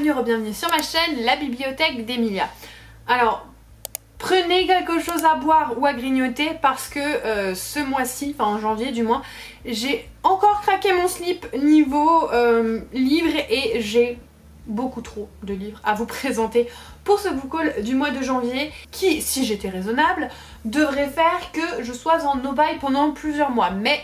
bienvenue sur ma chaîne, la bibliothèque d'Emilia. Alors, prenez quelque chose à boire ou à grignoter parce que ce mois-ci, enfin en janvier du moins, j'ai encore craqué mon slip niveau livres et j'ai beaucoup trop de livres à vous présenter pour ce book haul du mois de janvier qui, si j'étais raisonnable, devrait faire que je sois en no-buy pendant plusieurs mois. Mais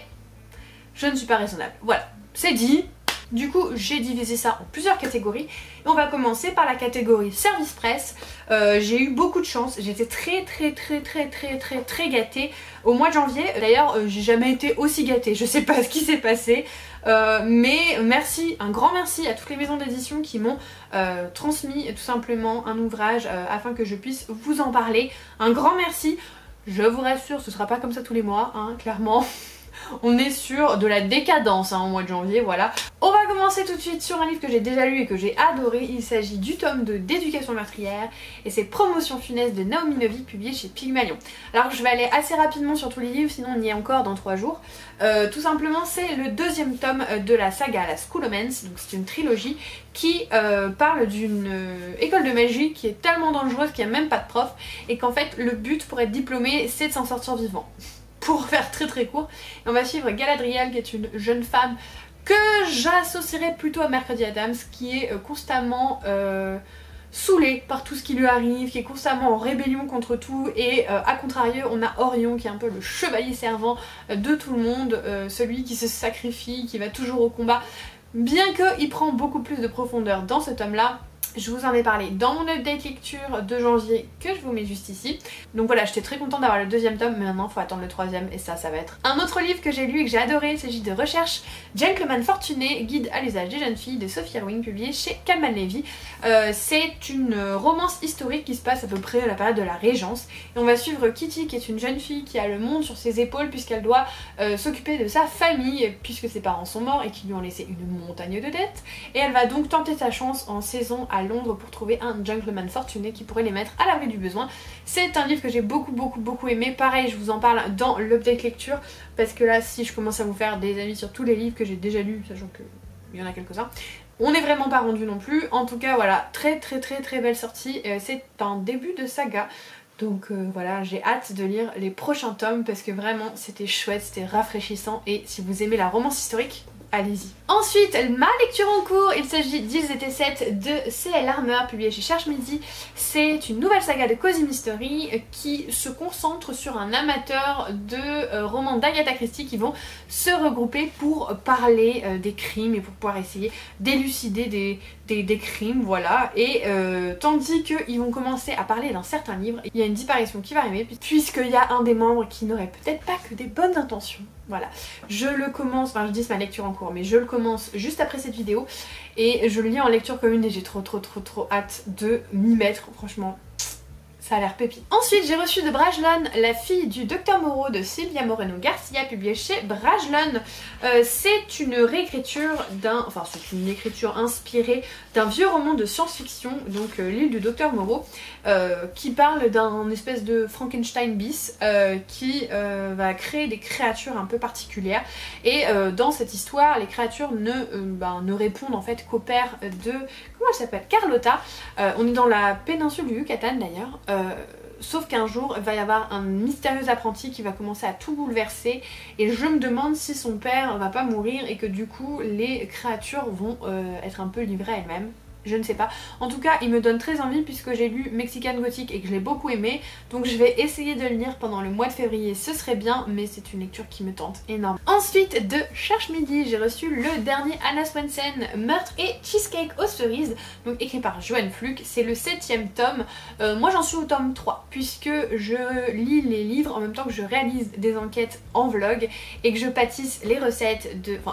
je ne suis pas raisonnable. Voilà, c'est dit. Du coup, j'ai divisé ça en plusieurs catégories. Et on va commencer par la catégorie service presse. J'ai eu beaucoup de chance. J'étais très gâtée au mois de janvier. D'ailleurs, j'ai jamais été aussi gâtée. Je sais pas ce qui s'est passé. Mais merci, un grand merci à toutes les maisons d'édition qui m'ont transmis tout simplement un ouvrage afin que je puisse vous en parler. Un grand merci. Je vous rassure, ce sera pas comme ça tous les mois, hein, clairement. On est sur de la décadence au mois de janvier, voilà. On va commencer tout de suite sur un livre que j'ai déjà lu et que j'ai adoré. Il s'agit du tome 2 d'Éducation meurtrière et c'est Promotion funeste de Naomi Novik, publié chez Pygmalion. Alors je vais aller assez rapidement sur tous les livres, sinon on y est encore dans 3 jours. Tout simplement, c'est le deuxième tome de la saga La Schoolomance, donc c'est une trilogie qui parle d'une école de magie qui est tellement dangereuse qu'il n'y a même pas de prof et qu'en fait le but pour être diplômé c'est de s'en sortir vivant. Pour faire très court, et on va suivre Galadriel qui est une jeune femme que j'associerais plutôt à Mercredi Adams, qui est constamment saoulée par tout ce qui lui arrive, qui est constamment en rébellion contre tout, et à contrario on a Orion qui est un peu le chevalier servant de tout le monde, celui qui se sacrifie, qui va toujours au combat, bien qu'il prend beaucoup plus de profondeur dans ce tome là. Je vous en ai parlé dans mon update lecture de janvier que je vous mets juste ici. Donc voilà, j'étais très contente d'avoir le deuxième tome, mais maintenant il faut attendre le troisième et ça va être un autre livre que j'ai lu et que j'ai adoré. Il s'agit de Recherche Gentleman Fortuné, guide à l'usage des jeunes filles de Sophie Irwin, publié chez Calman Levy. C'est une romance historique qui se passe à peu près à la période de la Régence. Et on va suivre Kitty qui est une jeune fille qui a le monde sur ses épaules puisqu'elle doit s'occuper de sa famille puisque ses parents sont morts et qui lui ont laissé une montagne de dettes. Et elle va donc tenter sa chance en saison à Londres pour trouver un gentleman fortuné qui pourrait les mettre à l'abri du besoin. C'est un livre que j'ai beaucoup aimé. Pareil, je vous en parle dans l'update lecture parce que là, si je commence à vous faire des avis sur tous les livres que j'ai déjà lus, sachant qu'il y en a quelques-uns, on n'est vraiment pas rendu non plus. En tout cas, voilà, très belle sortie. C'est un début de saga. Donc voilà, j'ai hâte de lire les prochains tomes parce que vraiment c'était chouette, c'était rafraîchissant et si vous aimez la romance historique, allez-y. Ensuite, ma lecture en cours, il s'agit d'Ils étaient 7 de C.L. Armour, publié chez Cherche Midi. C'est une nouvelle saga de Cozy Mystery qui se concentre sur un amateur de romans d'Agatha Christie qui vont se regrouper pour parler des crimes et pour pouvoir essayer d'élucider des crimes, voilà. Et tandis qu'ils vont commencer à parler d'un certain livre, il y a une disparition qui va arriver puisqu'il y a un des membres qui n'aurait peut-être pas que des bonnes intentions. Voilà, je le commence, enfin je dis c'est ma lecture en cours, mais je le commence juste après cette vidéo et je le lis en lecture commune et j'ai trop hâte de m'y mettre, franchement. Ça a l'air pépite. Ensuite, j'ai reçu de Brajlon, la fille du Docteur Moreau de Silvia Moreno Garcia, publié chez Brajlon. C'est une réécriture enfin c'est une écriture inspirée d'un vieux roman de science-fiction, donc L'île du Docteur Moreau, qui parle d'un espèce de Frankenstein bis qui va créer des créatures un peu particulières. Et dans cette histoire, les créatures ne répondent en fait qu'au père de... Comment elle s'appelle? Carlotta. On est dans la péninsule du Yucatan d'ailleurs. Sauf qu'un jour il va y avoir un mystérieux apprenti qui va commencer à tout bouleverser et je me demande si son père va pas mourir et que du coup les créatures vont être un peu livrées à elles-mêmes. Je ne sais pas. En tout cas, il me donne très envie puisque j'ai lu Mexican Gothic et que je l'ai beaucoup aimé. Donc je vais essayer de le lire pendant le mois de février, ce serait bien, mais c'est une lecture qui me tente énormément. Ensuite, de Cherche Midi, j'ai reçu le dernier Anna Swensen, Meurtre et Cheesecake aux cerises, donc écrit par Joanne Fluke. C'est le 7e tome. Moi j'en suis au tome 3 puisque je lis les livres en même temps que je réalise des enquêtes en vlog et que je pâtisse les recettes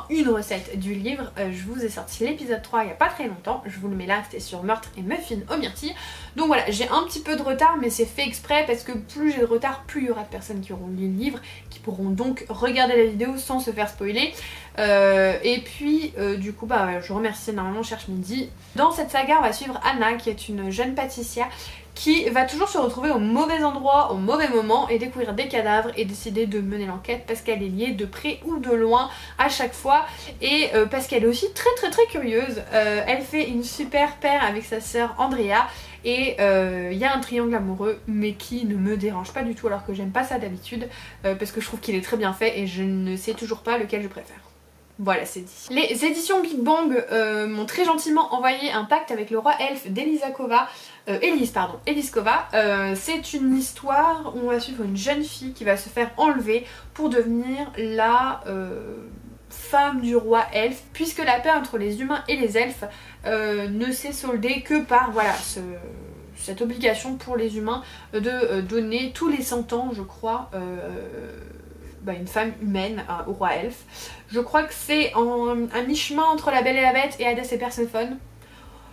une recette du livre. Je vous ai sorti l'épisode 3 il n'y a pas très longtemps, je vous le mais là c'était sur Meurtre et Muffin aux myrtilles. Donc voilà, j'ai un petit peu de retard, mais c'est fait exprès parce que plus j'ai de retard, plus il y aura de personnes qui auront lu le livre, qui pourront donc regarder la vidéo sans se faire spoiler. Et puis du coup je remercie énormément Cherche Midi. Dans cette saga on va suivre Anna qui est une jeune pâtissière qui va toujours se retrouver au mauvais endroit, au mauvais moment et découvrir des cadavres et décider de mener l'enquête parce qu'elle est liée de près ou de loin à chaque fois et parce qu'elle est aussi très curieuse. Elle fait une super paire avec sa sœur Andrea et il y a un triangle amoureux mais qui ne me dérange pas du tout alors que j'aime pas ça d'habitude parce que je trouve qu'il est très bien fait et je ne sais toujours pas lequel je préfère. Voilà, c'est dit. Les éditions Big Bang m'ont très gentiment envoyé un pacte avec le roi elfe Élise Kova. C'est une histoire où on va suivre une jeune fille qui va se faire enlever pour devenir la femme du roi elfe, puisque la paix entre les humains et les elfes ne s'est soldée que par voilà cette obligation pour les humains de donner tous les 100 ans, je crois, une femme humaine au roi elfe. Je crois que c'est un mi-chemin entre La Belle et la Bête et Hadès et Perséphone.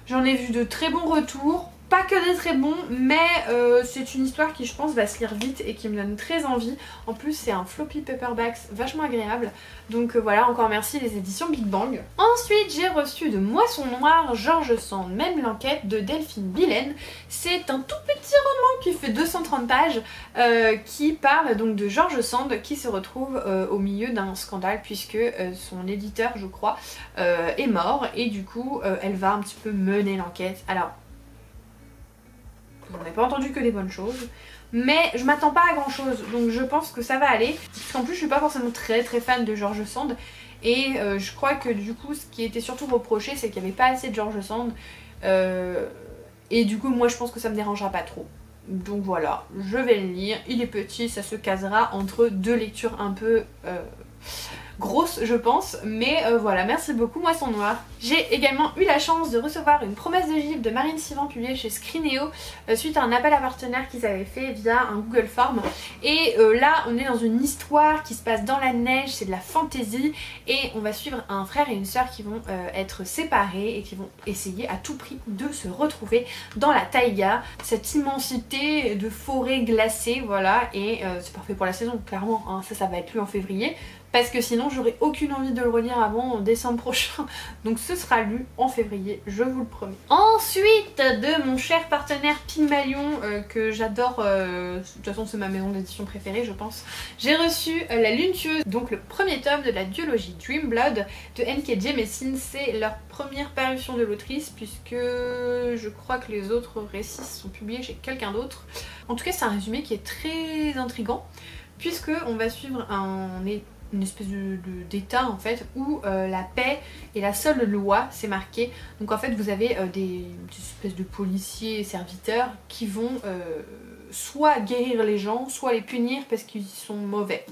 J'en ai vu de très bons retours, pas que des très bons, mais c'est une histoire qui je pense va se lire vite et qui me donne très envie. En plus c'est un floppy paperback vachement agréable, donc voilà, encore merci les éditions Big Bang. Ensuite j'ai reçu de Moisson Noire George Sand, Même l'enquête de Delphine Billen. C'est un tout petit roman qui fait 230 pages qui parle donc de George Sand qui se retrouve au milieu d'un scandale puisque son éditeur je crois est mort et du coup elle va un petit peu mener l'enquête. Alors j'en ai pas entendu que des bonnes choses, mais je m'attends pas à grand chose, donc je pense que ça va aller. Parce qu'en plus je suis pas forcément très fan de George Sand, et je crois que du coup ce qui était surtout reproché c'est qu'il n'y avait pas assez de George Sand, et du coup moi je pense que ça me dérangera pas trop. Donc voilà, je vais le lire, il est petit, ça se casera entre deux lectures un peu grosse je pense, mais voilà, merci beaucoup Moisson Noire. J'ai également eu la chance de recevoir une promesse de gifle de Marine Sivan publiée chez Scrineo suite à un appel à partenaires qu'ils avaient fait via un Google Form, et là on est dans une histoire qui se passe dans la neige, c'est de la fantasy et on va suivre un frère et une sœur qui vont être séparés et qui vont essayer à tout prix de se retrouver dans la taïga, cette immensité de forêt glacée, voilà, et c'est parfait pour la saison clairement, hein. Ça va être lu en février parce que sinon j'aurais aucune envie de le relire avant décembre prochain, donc ce sera lu en février, je vous le promets. Ensuite de mon cher partenaire Pygmalion que j'adore, de toute façon c'est ma maison d'édition préférée je pense, j'ai reçu La Lune Tueuse, donc le premier tome de la duologie Dream Blood de N.K. Jemisin. C'est leur première parution de l'autrice puisque je crois que les autres récits sont publiés chez quelqu'un d'autre. En tout cas c'est un résumé qui est très intriguant puisque on va suivre une espèce d'état en fait où la paix est la seule loi, c'est marqué. Donc en fait vous avez des espèces de policiers et serviteurs qui vont soit guérir les gens, soit les punir parce qu'ils sont mauvais.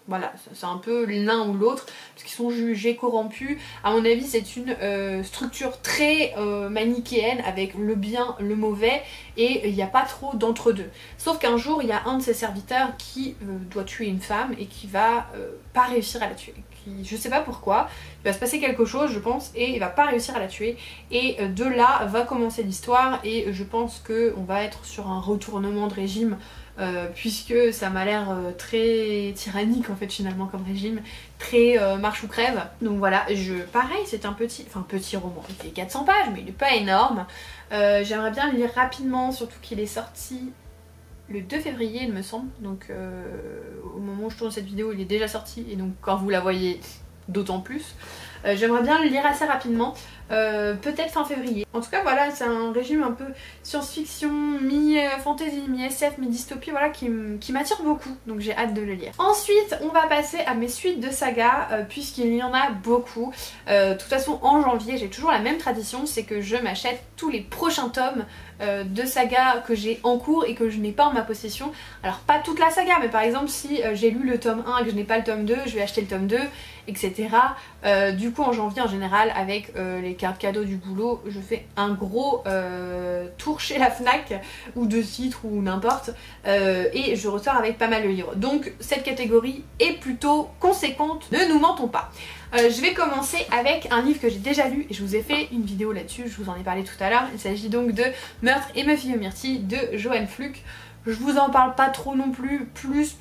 Voilà, c'est un peu l'un ou l'autre, parce qu'ils sont jugés corrompus. À mon avis, c'est une structure très manichéenne, avec le bien, le mauvais, et il n'y a pas trop d'entre-deux. Sauf qu'un jour, il y a un de ses serviteurs qui doit tuer une femme, et qui va pas réussir à la tuer. Je sais pas pourquoi, il va se passer quelque chose, je pense, et il va pas réussir à la tuer. Et de là va commencer l'histoire, et je pense qu'on va être sur un retournement de régime, puisque ça m'a l'air très tyrannique en fait finalement comme régime, très marche ou crève. Donc voilà, pareil c'est un petit roman, il fait 400 pages mais il n'est pas énorme. J'aimerais bien le lire rapidement, surtout qu'il est sorti le 2 février il me semble, donc au moment où je tourne cette vidéo il est déjà sorti, et donc quand vous la voyez d'autant plus. J'aimerais bien le lire assez rapidement, peut-être fin février. En tout cas voilà, c'est un régime un peu science-fiction, mi-fantasy, mi-SF, mi-dystopie, voilà, qui m'attire beaucoup, donc j'ai hâte de le lire. Ensuite on va passer à mes suites de sagas, puisqu'il y en a beaucoup. De toute façon en janvier j'ai toujours la même tradition, c'est que je m'achète tous les prochains tomes de sagas que j'ai en cours et que je n'ai pas en ma possession. Alors pas toute la saga, mais par exemple si j'ai lu le tome 1 et que je n'ai pas le tome 2, je vais acheter le tome 2, etc. Du coup en janvier en général avec les cartes cadeaux du boulot, je fais un gros tour chez la Fnac ou de Citre ou n'importe, et je ressors avec pas mal de livres. Donc cette catégorie est plutôt conséquente, ne nous mentons pas. Je vais commencer avec un livre que j'ai déjà lu et je vous ai fait une vidéo là-dessus, je vous en ai parlé tout à l'heure. Il s'agit donc de Meurtre et ma fille aux myrtilles de Joanne Fluck. Je vous en parle pas trop non plus,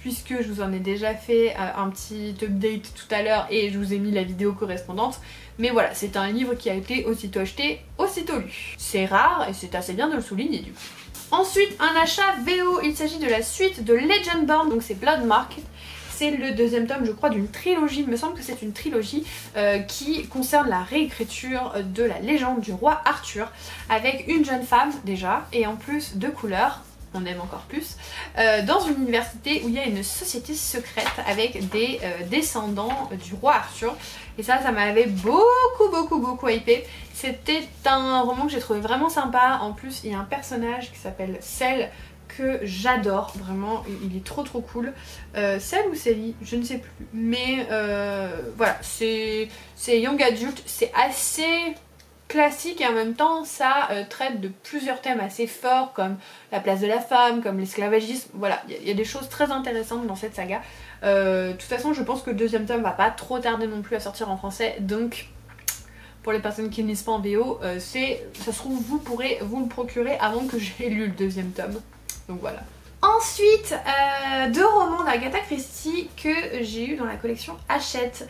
puisque je vous en ai déjà fait un petit update tout à l'heure et je vous ai mis la vidéo correspondante. Mais voilà, c'est un livre qui a été aussitôt acheté, aussitôt lu. C'est rare et c'est assez bien de le souligner du coup. Ensuite, un achat VO, il s'agit de la suite de Legendborn, donc c'est Blood Market. C'est le deuxième tome, je crois, d'une trilogie, il me semble que c'est une trilogie qui concerne la réécriture de la légende du roi Arthur, avec une jeune femme déjà, et en plus de couleurs, on aime encore plus, dans une université où il y a une société secrète avec des descendants du roi Arthur. Et ça m'avait beaucoup hypé. C'était un roman que j'ai trouvé vraiment sympa. En plus, il y a un personnage qui s'appelle Cell que j'adore, vraiment, il est trop cool. Cell ou Célie, je ne sais plus. Mais voilà, c'est young adult, c'est assez classique et en même temps ça traite de plusieurs thèmes assez forts comme la place de la femme, comme l'esclavagisme. Voilà, il y a des choses très intéressantes dans cette saga. De toute façon, je pense que le deuxième tome va pas trop tarder non plus à sortir en français, donc pour les personnes qui ne lisent pas en VO, ça se trouve vous pourrez vous le procurer avant que j'ai lu le deuxième tome. Donc voilà. Ensuite, deux romans d'Agatha Christie que j'ai eu dans la collection Hachette,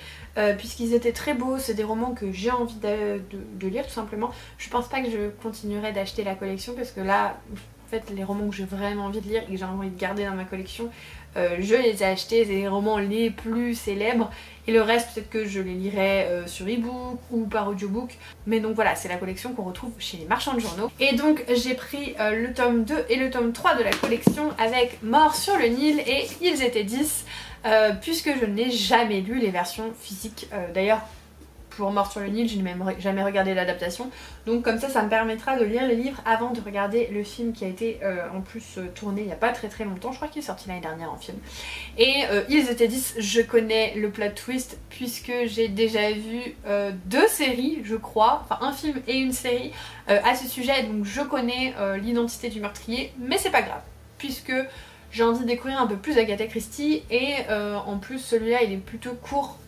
puisqu'ils étaient très beaux. C'est des romans que j'ai envie de lire tout simplement. Je pense pas que je continuerai d'acheter la collection parce que là, en fait, les romans que j'ai vraiment envie de lire et que j'ai envie de garder dans ma collection, je les ai achetés, c'est les romans les plus célèbres. Et le reste, peut-être que je les lirai sur e-book ou par audiobook. Mais donc voilà, c'est la collection qu'on retrouve chez les marchands de journaux. Et donc j'ai pris le tome 2 et le tome 3 de la collection avec Mort sur le Nil et Ils étaient 10, puisque je n'ai jamais lu les versions physiques. D'ailleurs, pour Mort sur le Nil, je n'ai même jamais regardé l'adaptation. Donc comme ça me permettra de lire les livres avant de regarder le film qui a été en plus tourné il n'y a pas très longtemps. Je crois qu'il est sorti l'année dernière en film. Et Ils étaient 10, je connais le plot twist puisque j'ai déjà vu deux séries, je crois, enfin un film et une série à ce sujet. Donc je connais l'identité du meurtrier, mais c'est pas grave puisque j'ai envie de découvrir un peu plus Agatha Christie et en plus celui-là il est plutôt court.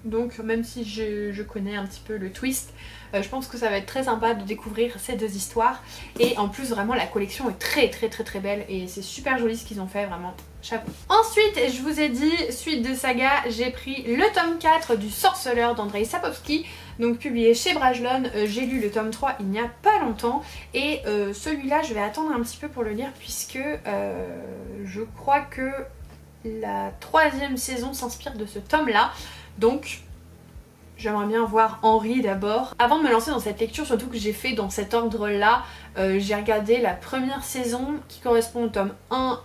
Donc même si je connais un petit peu le twist, je pense que ça va être très sympa de découvrir ces deux histoires. Et en plus vraiment la collection est très belle et c'est super joli ce qu'ils ont fait, vraiment chapeau. Ensuite, je vous ai dit, suite de saga, j'ai pris le tome 4 du Sorceleur d'Andrzej Sapkowski, donc publié chez Brajlon. J'ai lu le tome 3 il n'y a pas longtemps et celui-là je vais attendre un petit peu pour le lire puisque je crois que la 3e saison s'inspire de ce tome-là. Donc j'aimerais bien voir Henri d'abord. Avant de me lancer dans cette lecture, surtout que j'ai fait dans cet ordre là, j'ai regardé la première saison qui correspond au tome 1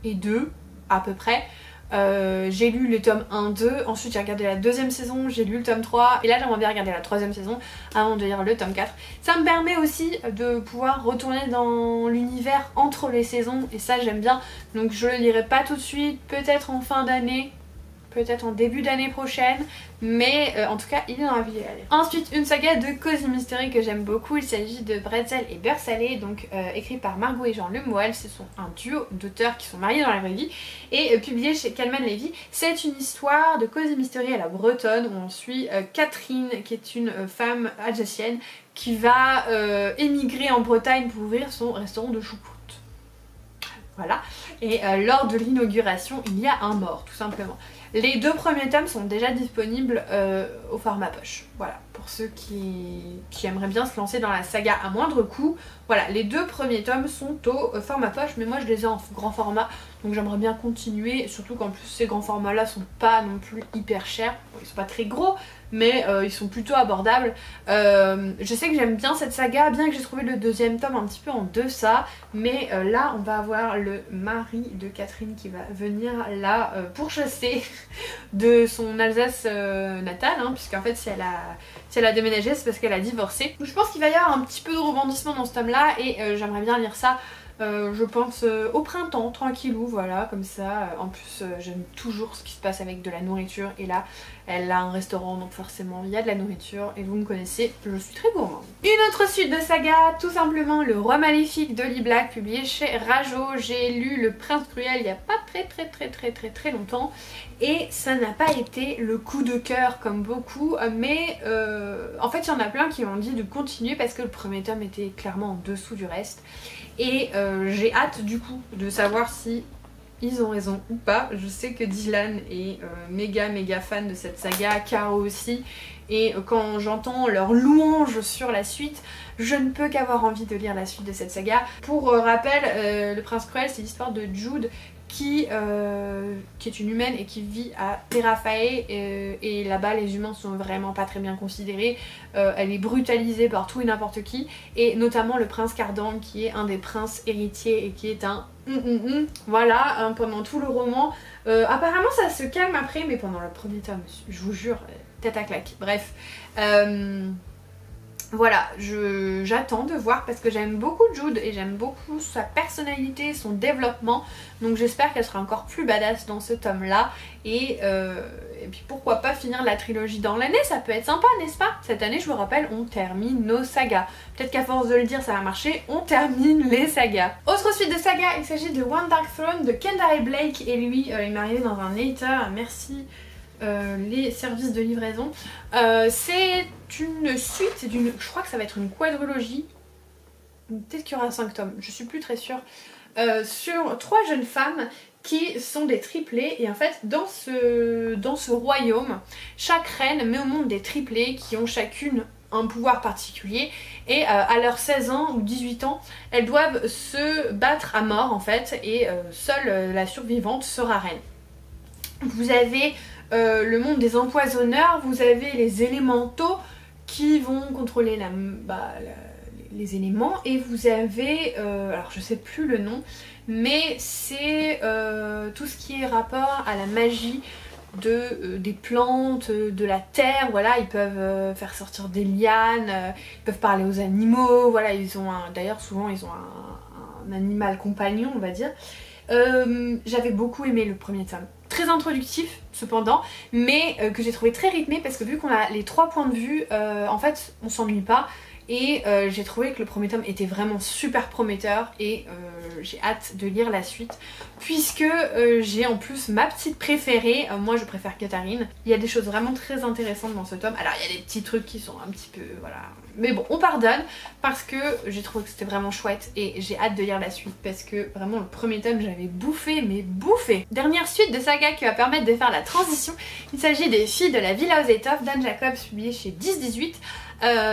et 2 à peu près. J'ai lu le tome 1-2, ensuite j'ai regardé la 2e saison, j'ai lu le tome 3 et là j'aimerais bien regarder la 3e saison avant de lire le tome 4. Ça me permet aussi de pouvoir retourner dans l'univers entre les saisons et ça j'aime bien. Donc je le lirai pas tout de suite, peut-être en fin d'année, peut-être en début d'année prochaine, mais en tout cas il est dans la vie à lire. Ensuite une saga de Cozy Mystery que j'aime beaucoup, il s'agit de Bretzel et Beurre Salé, donc écrit par Margot et Jean Lemoyle. Ce sont un duo d'auteurs qui sont mariés dans la vraie vie et publié chez Calman Levy. C'est une histoire de Cozy Mystery à la bretonne où on suit Catherine qui est une femme alsacienne qui va émigrer en Bretagne pour ouvrir son restaurant de choucroute. Voilà, et lors de l'inauguration il y a un mort tout simplement. Les deux premiers tomes sont déjà disponibles au format poche. Voilà, pour ceux qui aimeraient bien se lancer dans la saga à moindre coût. Voilà, les deux premiers tomes sont au format poche, mais moi je les ai en grand format. Donc j'aimerais bien continuer, surtout qu'en plus ces grands formats là sont pas non plus hyper chers. Bon, ils sont pas très gros, mais ils sont plutôt abordables. Je sais que j'aime bien cette saga, bien que j'ai trouvé le deuxième tome un petit peu en deçà. Mais là on va avoir le mari de Catherine qui va venir là pourchasser de son Alsace natale, hein, puisqu'en fait si elle a déménagé c'est parce qu'elle a divorcé. Donc je pense qu'il va y avoir un petit peu de rebondissement dans ce tome là et j'aimerais bien lire ça Je pense au printemps, tranquillou, voilà, comme ça. En plus, j'aime toujours ce qui se passe avec de la nourriture. Et là, elle a un restaurant, donc forcément, il y a de la nourriture. Et vous me connaissez, je suis très gourmande. Une autre suite de saga, tout simplement Le Roi Maléfique d'Holly Black, publié chez Rajo. J'ai lu Le Prince Cruel il n'y a pas très longtemps. Et ça n'a pas été le coup de cœur comme beaucoup. Mais en fait, il y en a plein qui m'ont dit de continuer parce que le premier tome était clairement en dessous du reste. Et j'ai hâte du coup de savoir si ils ont raison ou pas. Je sais que Dylan est méga fan de cette saga, Caro aussi. Et quand j'entends leurs louanges sur la suite, je ne peux qu'avoir envie de lire la suite de cette saga. Pour rappel, Le Prince Cruel, c'est l'histoire de Jude qui est une humaine et qui vit à Terrafae et là-bas les humains sont vraiment pas très bien considérés. Elle est brutalisée par tout et n'importe qui, et notamment le prince Cardan qui est un des princes héritiers et qui est un voilà, pendant tout le roman. Apparemment ça se calme après, mais pendant le premier tome, je vous jure, tête à claque. Bref, voilà, j'attends de voir parce que j'aime beaucoup Jude et j'aime beaucoup sa personnalité, son développement. Donc j'espère qu'elle sera encore plus badass dans ce tome là. Et puis pourquoi pas finir la trilogie dans l'année, ça peut être sympa, n'est-ce pas? Cette année, je vous rappelle, on termine nos sagas. Peut-être qu'à force de le dire ça va marcher, on termine les sagas. Autre suite de saga, il s'agit de One Dark Throne de Kendare Blake. Et lui, il m'est arrivé dans un éditeur, merci les services de livraison. C'est une suite, je crois que ça va être une quadrologie, peut-être qu'il y aura 5 tomes, je suis plus très sûre, sur 3 jeunes femmes qui sont des triplés. Et en fait dans ce royaume, chaque reine met au monde des triplés qui ont chacune un pouvoir particulier, et à leurs 16 ans ou 18 ans elles doivent se battre à mort en fait, et seule la survivante sera reine. Vous avez le monde des empoisonneurs, vous avez les élémentaux qui vont contrôler les éléments, et vous avez, alors je sais plus le nom, mais c'est tout ce qui est rapport à la magie des plantes, de la terre, voilà. Ils peuvent faire sortir des lianes, ils peuvent parler aux animaux, voilà. Ils ont d'ailleurs souvent ils ont un animal compagnon, on va dire. J'avais beaucoup aimé le premier tome, très introductif cependant, mais que j'ai trouvé très rythmé parce que vu qu'on a les 3 points de vue, en fait on s'ennuie pas. Et j'ai trouvé que le premier tome était vraiment super prometteur, et j'ai hâte de lire la suite puisque j'ai en plus ma petite préférée. Moi je préfère Katharine. Il y a des choses vraiment très intéressantes dans ce tome. Alors il y a des petits trucs qui sont un petit peu voilà, mais bon on pardonne parce que j'ai trouvé que c'était vraiment chouette et j'ai hâte de lire la suite parce que vraiment le premier tome j'avais bouffé, mais bouffé. Dernière suite de saga qui va permettre de faire la transition, il s'agit des Filles de la Villa aux Étoffes d'Anne Jacobs, publié chez 10-18.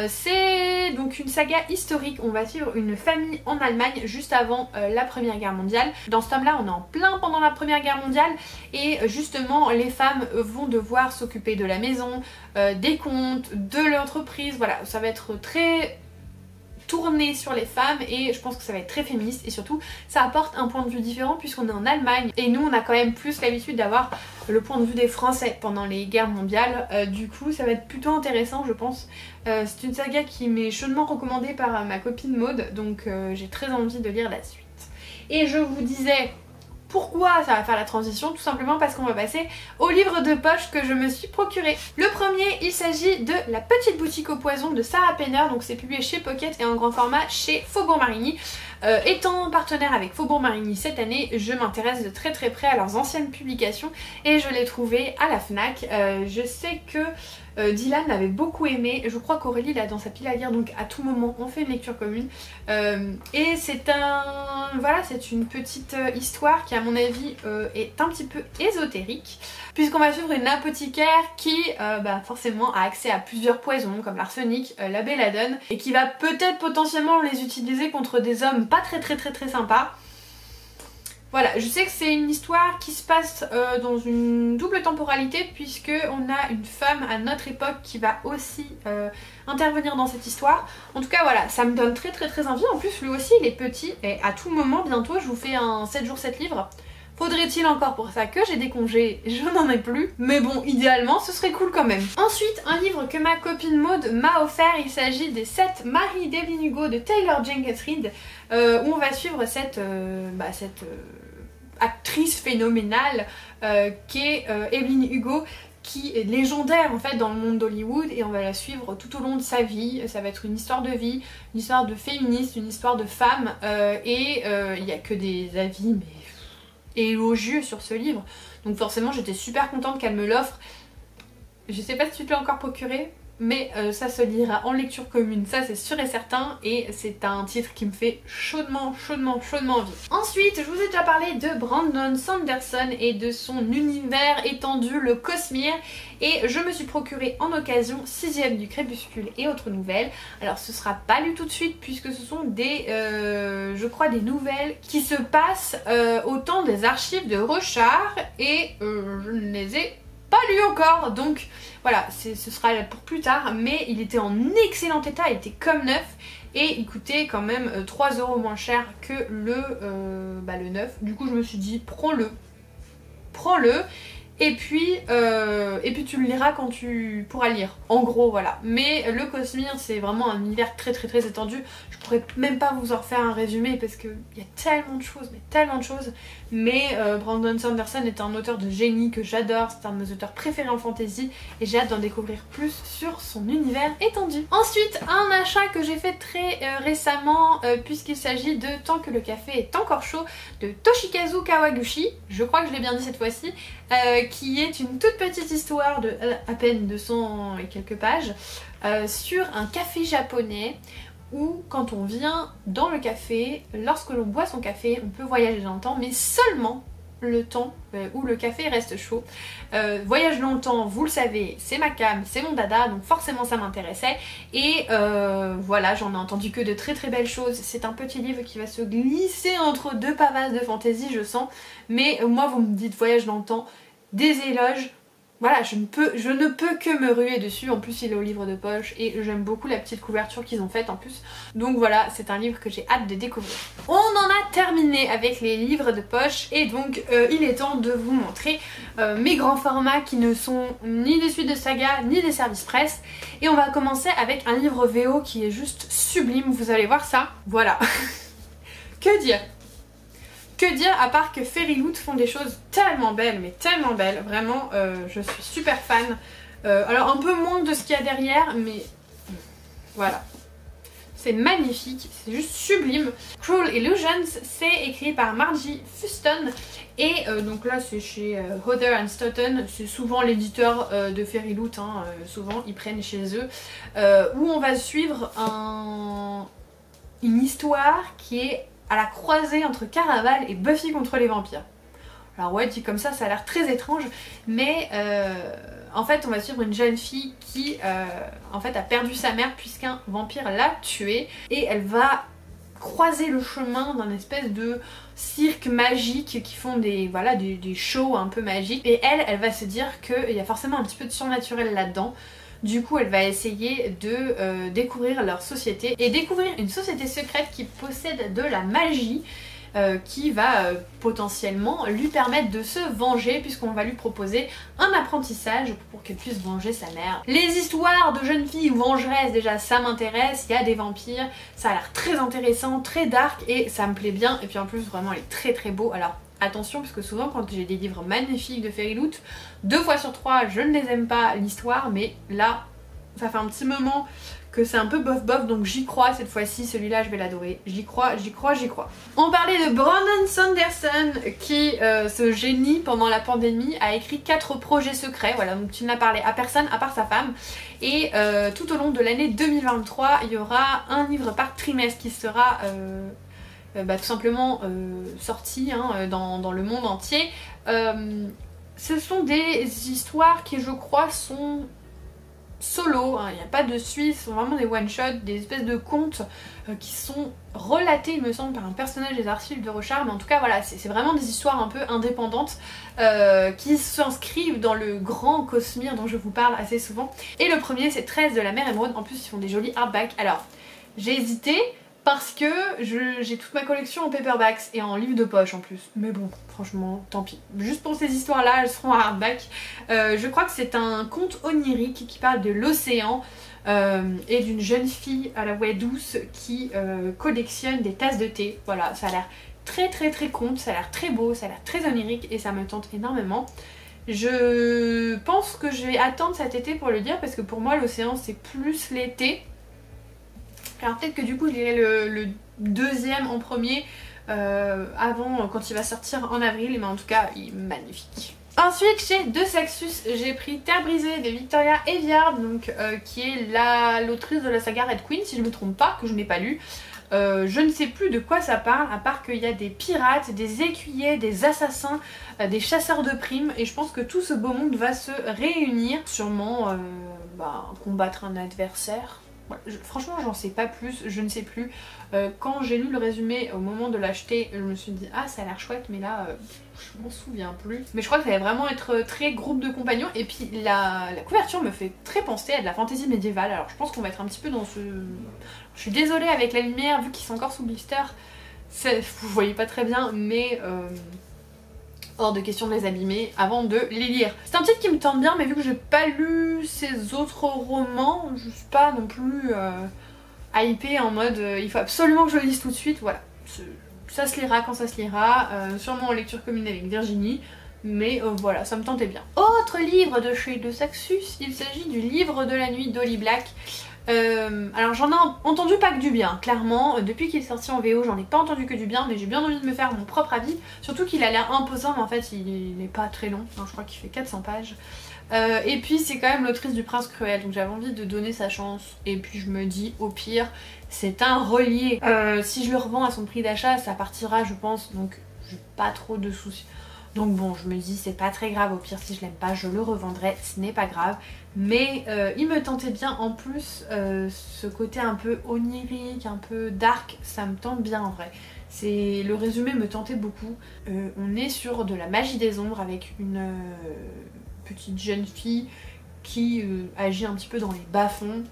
C'est donc une saga historique. On va suivre une famille en Allemagne juste avant la Première Guerre mondiale. Dans ce tome là on est en plein pendant la Première Guerre mondiale, et justement les femmes vont devoir s'occuper de la maison, des comptes, de l'entreprise. Voilà, ça va être très tourné sur les femmes et je pense que ça va être très féministe, et surtout ça apporte un point de vue différent puisqu'on est en Allemagne et nous on a quand même plus l'habitude d'avoir le point de vue des Français pendant les guerres mondiales. Du coup ça va être plutôt intéressant je pense. C'est une saga qui m'est chaudement recommandée par ma copine Maude, donc j'ai très envie de lire la suite. Et je vous disais pourquoi ça va faire la transition, tout simplement parce qu'on va passer au livre de poche que je me suis procuré. Le premier, il s'agit de La Petite Boutique au Poison de Sarah Penner, donc c'est publié chez Pocket et en grand format chez Faubourg Marigny. Étant partenaire avec Faubourg Marigny cette année, je m'intéresse de très près à leurs anciennes publications et je l'ai trouvé à la FNAC. Je sais que Dylan l'avait beaucoup aimé, je crois qu'Aurélie l'a dans sa pile à lire, donc à tout moment on fait une lecture commune. Et c'est voilà, c'est une petite histoire qui à mon avis est un petit peu ésotérique, puisqu'on va suivre une apothicaire qui forcément a accès à plusieurs poisons comme l'arsenic, la belladone, et qui va peut-être potentiellement les utiliser contre des hommes pas très sympas. Voilà, je sais que c'est une histoire qui se passe dans une double temporalité, puisque on a une femme à notre époque qui va aussi intervenir dans cette histoire. En tout cas voilà, ça me donne très envie. En plus lui aussi il est petit et à tout moment bientôt je vous fais un 7 jours 7 livres. Faudrait-il encore pour ça que j'ai des congés? Je n'en ai plus. Mais bon, idéalement, ce serait cool quand même. Ensuite, un livre que ma copine Maud m'a offert, il s'agit des 7 Marie d'Evelyn Hugo de Taylor Jenkins Reid, où on va suivre cette actrice phénoménale qui est Evelyn Hugo, qui est légendaire en fait dans le monde d'Hollywood, et on va la suivre tout au long de sa vie. Ça va être une histoire de vie, une histoire de féministe, une histoire de femme, et il n'y a que des avis mais élogieux sur ce livre, donc forcément j'étais super contente qu'elle me l'offre. Je sais pas si tu te l'as encore procuré, mais ça se lira en lecture commune, ça c'est sûr et certain, et c'est un titre qui me fait chaudement envie. Ensuite, je vous ai déjà parlé de Brandon Sanderson et de son univers étendu, le Cosmere, et je me suis procuré en occasion 6ème du Crépuscule et autres nouvelles. Alors ce sera pas lu tout de suite puisque ce sont des, je crois, des nouvelles qui se passent au temps des archives de Rochard, et je ne les ai pas lu encore, donc voilà, ce sera pour plus tard, mais il était en excellent état, il était comme neuf, et il coûtait quand même 3 € moins cher que le neuf. Du coup je me suis dit prends-le, et puis tu le liras quand tu pourras lire, en gros, voilà. Mais le Cosmere, c'est vraiment un univers très étendu. Je pourrais même pas vous en refaire un résumé parce qu'il y a tellement de choses, mais Brandon Sanderson est un auteur de génie que j'adore, c'est un de mes auteurs préférés en fantasy, et j'ai hâte d'en découvrir plus sur son univers étendu. Ensuite, un achat que j'ai fait très récemment, puisqu'il s'agit de Tant que le café est encore chaud de Toshikazu Kawaguchi, je crois que je l'ai bien dit cette fois-ci, qui est une toute petite histoire de à peine 200 et quelques pages sur un café japonais où quand on vient dans le café, lorsque l'on boit son café, on peut voyager dans le temps, mais seulement le temps où le café reste chaud. Voyage dans le temps, vous le savez, c'est ma cam, c'est mon dada, donc forcément ça m'intéressait, et voilà, j'en ai entendu que de très belles choses. C'est un petit livre qui va se glisser entre deux pavasses de fantaisie, je sens, mais moi vous me dites voyage dans le temps, des éloges, voilà, je ne peux que me ruer dessus. En plus il est au livre de poche et j'aime beaucoup la petite couverture qu'ils ont faite en plus. Donc voilà, c'est un livre que j'ai hâte de découvrir. On en a terminé avec les livres de poche, et donc il est temps de vous montrer mes grands formats qui ne sont ni des suites de saga ni des services presse. Et on va commencer avec un livre VO qui est juste sublime, vous allez voir ça. Voilà. Que dire à part que Fairyloot font des choses tellement belles, mais tellement belles, vraiment je suis super fan. Alors un peu moins de ce qu'il y a derrière, mais voilà. C'est magnifique, c'est juste sublime. Cruel Illusions, c'est écrit par Margie Fuston, et donc là c'est chez Hodder and Stoughton, c'est souvent l'éditeur de Fairyloot, hein, souvent ils prennent chez eux, où on va suivre une histoire qui est à la croisée entre Caraval et Buffy contre les vampires. Alors ouais, dit comme ça a l'air très étrange, mais en fait on va suivre une jeune fille qui en fait a perdu sa mère puisqu'un vampire l'a tuée, et elle va croiser le chemin d'un espèce de cirque magique qui font des shows un peu magiques, et elle va se dire qu'il y a forcément un petit peu de surnaturel là-dedans. Du coup elle va essayer de découvrir leur société, et découvrir une société secrète qui possède de la magie, qui va potentiellement lui permettre de se venger, puisqu'on va lui proposer un apprentissage pour qu'elle puisse venger sa mère. Les histoires de jeunes filles vengeresses, déjà ça m'intéresse, il y a des vampires, ça a l'air très intéressant, très dark, et ça me plaît bien, et puis en plus vraiment il est très beau. Alors attention, parce que souvent quand j'ai des livres magnifiques de Fairyloot, 2 fois sur 3 je ne les aime pas l'histoire, mais là ça fait un petit moment que c'est un peu bof, donc j'y crois cette fois-ci, celui-là je vais l'adorer, j'y crois. On parlait de Brandon Sanderson qui, ce génie pendant la pandémie, a écrit 4 projets secrets, voilà, donc il n'a parlé à personne à part sa femme, et tout au long de l'année 2023 il y aura un livre par trimestre qui sera tout simplement sorti dans le monde entier. Ce sont des histoires qui je crois sont solo, il n'y a pas de suite, ce sont vraiment des one-shots, des espèces de contes qui sont relatés il me semble par un personnage des archives de Rochard, mais en tout cas voilà, c'est vraiment des histoires un peu indépendantes qui s'inscrivent dans le grand Cosmere dont je vous parle assez souvent. Et le premier c'est 13 de la Mère Émeraude, en plus ils font des jolis hardbacks. Alors j'ai hésité, parce que j'ai toute ma collection en paperbacks et en livre de poche en plus. Mais bon, franchement, tant pis. Juste pour ces histoires-là, elles seront en hardback. Je crois que c'est un conte onirique qui parle de l'océan et d'une jeune fille à la voix douce qui collectionne des tasses de thé. Voilà, ça a l'air très conte, ça a l'air très beau, ça a l'air très onirique et ça me tente énormément. Je pense que je vais attendre cet été pour le lire parce que pour moi l'océan c'est plus l'été. Alors peut-être que du coup je lirai le deuxième en premier avant quand il va sortir en avril, mais en tout cas il est magnifique. Ensuite chez De Saxus j'ai pris Terre brisée de Victoria Aveyard, donc qui est l'autrice de la saga Red Queen si je me trompe pas, que je n'ai pas lu. Je ne sais plus de quoi ça parle, à part qu'il y a des pirates, des écuyers, des assassins, des chasseurs de primes, et je pense que tout ce beau monde va se réunir, sûrement combattre un adversaire. Voilà, franchement j'en sais pas plus, je ne sais plus. Quand j'ai lu le résumé au moment de l'acheter, je me suis dit ah ça a l'air chouette, mais là je m'en souviens plus. Mais je crois que ça va vraiment être très groupe de compagnons, et puis la couverture me fait très penser à de la fantaisie médiévale, alors je pense qu'on va être un petit peu dans ce... Je suis désolée avec la lumière, vu qu'ils sont encore sous blister, vous voyez pas très bien, mais hors de question de les abîmer avant de les lire. C'est un titre qui me tente bien, mais vu que j'ai pas lu ses autres romans, je suis pas non plus hypée en mode il faut absolument que je le lise tout de suite, voilà. Ça se lira quand ça se lira, sûrement en lecture commune avec Virginie, mais voilà, ça me tentait bien. Autre livre de chez De Saxus, il s'agit du livre de la nuit d'Holly Black. Alors j'en ai entendu pas que du bien, clairement, depuis qu'il est sorti en VO j'en ai pas entendu que du bien, mais j'ai bien envie de me faire mon propre avis, surtout qu'il a l'air imposant, mais en fait il n'est pas très long, je crois qu'il fait 400 pages. Et puis c'est quand même l'autrice du Prince Cruel, donc j'avais envie de donner sa chance, et puis je me dis au pire c'est un relié. Si je le revends à son prix d'achat ça partira je pense, donc j'ai pas trop de soucis. Donc bon, je me dis c'est pas très grave, au pire si je l'aime pas je le revendrai, ce n'est pas grave. Mais il me tentait bien, en plus ce côté un peu onirique, un peu dark, ça me tente bien en vrai. Le résumé me tentait beaucoup. On est sur de la magie des ombres avec une petite jeune fille qui agit un petit peu dans les bas-fonds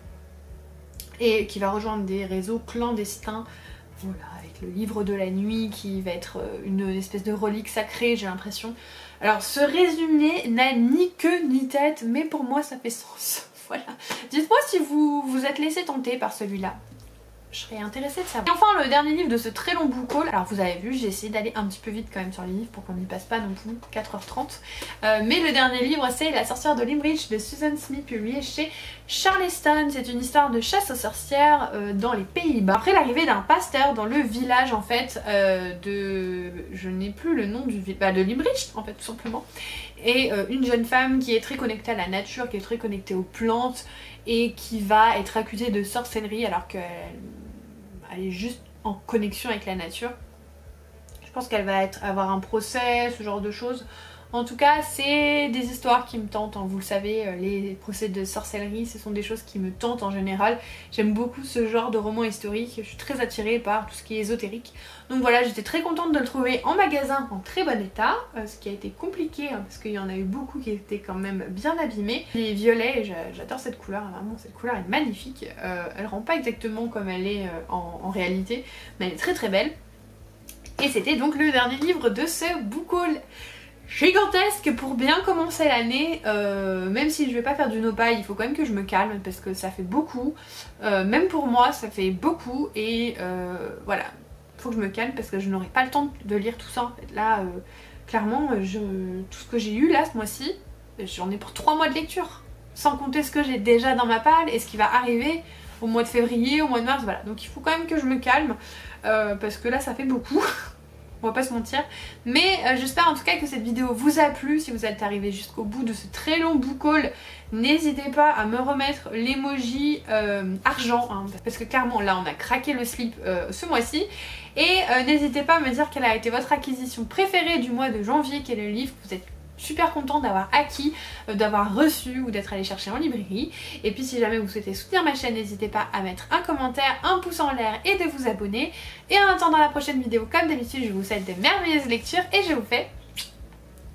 et qui va rejoindre des réseaux clandestins. Voilà, avec le livre de la nuit qui va être une espèce de relique sacrée, j'ai l'impression. Alors ce résumé n'a ni queue ni tête, mais pour moi ça fait sens. Voilà. Dites-moi si vous êtes laissé tenter par celui-là. Je serais intéressée de savoir. Et enfin le dernier livre de ce très long book haul. Alors vous avez vu, j'ai essayé d'aller un petit peu vite quand même sur les livres pour qu'on n'y passe pas non plus 4h30. Mais le dernier livre c'est La sorcière de Limbridge de Susan Smith, publié chez Charleston. C'est une histoire de chasse aux sorcières dans les Pays-Bas. Après l'arrivée d'un pasteur dans le village en fait je n'ai plus le nom du village, de Limbridge en fait tout simplement. Et une jeune femme qui est très connectée à la nature, qui est très connectée aux plantes et qui va être accusée de sorcellerie alors qu'elle est juste en connexion avec la nature. Je pense qu'elle va avoir un procès, ce genre de choses. En tout cas, c'est des histoires qui me tentent, hein. Vous le savez, les procès de sorcellerie, ce sont des choses qui me tentent en général. J'aime beaucoup ce genre de roman historique, je suis très attirée par tout ce qui est ésotérique. Donc voilà, j'étais très contente de le trouver en magasin en très bon état, ce qui a été compliqué, hein, parce qu'il y en a eu beaucoup qui étaient quand même bien abîmés. Les violets, j'adore cette couleur, vraiment, cette couleur est magnifique. Elle rend pas exactement comme elle est en réalité, mais elle est très très belle. Et c'était donc le dernier livre de ce book haul gigantesque pour bien commencer l'année. Même si je vais pas faire du no-paille, il faut quand même que je me calme parce que ça fait beaucoup. Même pour moi ça fait beaucoup et voilà, faut que je me calme parce que je n'aurai pas le temps de lire tout ça en fait. Là clairement tout ce que j'ai eu là ce mois-ci, j'en ai pour 3 mois de lecture, sans compter ce que j'ai déjà dans ma palle et ce qui va arriver au mois de février, au mois de mars, voilà. Donc il faut quand même que je me calme parce que là ça fait beaucoup. On va pas se mentir, mais j'espère en tout cas que cette vidéo vous a plu. Si vous êtes arrivé jusqu'au bout de ce très long book haul, n'hésitez pas à me remettre l'emoji argent, hein, parce que clairement là on a craqué le slip ce mois-ci. Et n'hésitez pas à me dire quelle a été votre acquisition préférée du mois de janvier, quel est le livre que vous êtes super contente d'avoir acquis, d'avoir reçu ou d'être allé chercher en librairie. Et puis si jamais vous souhaitez soutenir ma chaîne, n'hésitez pas à mettre un commentaire, un pouce en l'air et de vous abonner. Et en attendant la prochaine vidéo, comme d'habitude, je vous souhaite de merveilleuses lectures et je vous fais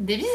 des bisous.